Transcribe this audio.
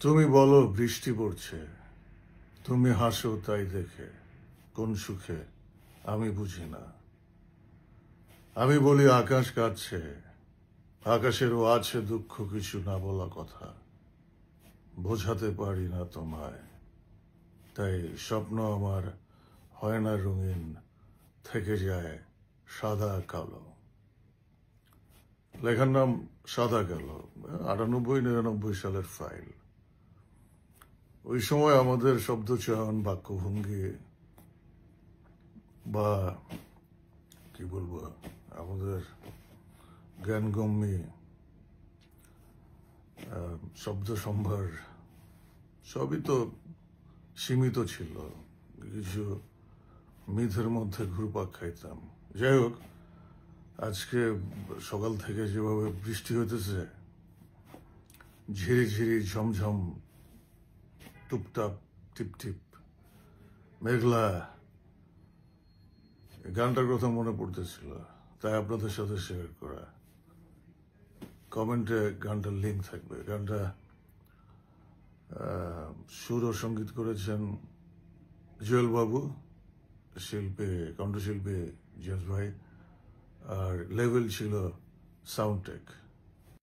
তুমি বলো বৃষ্টি পড়ছে, তুমি হাসো তাই দেখে, কোন সুখে আমি বুঝি না। আমি বলি আকাশ কাঁদছে, আকাশেরও আছে দুঃখ, কিছু না বলা কথা, বোঝাতে পারি না তোমায়। তাই স্বপ্ন আমার হয় না রঙিন, থেকে যায় সাদা কালো। লেখার নাম সাদা কালো, 98-99 সালের ফাইল। ওই সময় আমাদের শব্দচয়ন, বাক্যভঙ্গি বা কি বলবো, আমাদের জ্ঞানগম্যি, শব্দ সম্ভার সবই তো সীমিত ছিল। কিছু মিথের মধ্যে ঘুরপাক খাইতাম। যাই হোক, আজকে সকাল থেকে যেভাবে বৃষ্টি হইতেছে, ঝিরি ঝিরি ঝমঝম, টুপটাপ টিপটিপ, মেঘলা, গানটার কথা মনে পড়তেছিল, তাই আপনাদের সাথে শেয়ার করা। কমেন্টে গানটার লিঙ্ক থাকবে। গানটা সুর ও সঙ্গীত করেছেন জুয়েল বাবু, শিল্পী, কণ্ঠশিল্পী জেমস ভাই, আর লেভেল ছিল সাউন্ড টেক।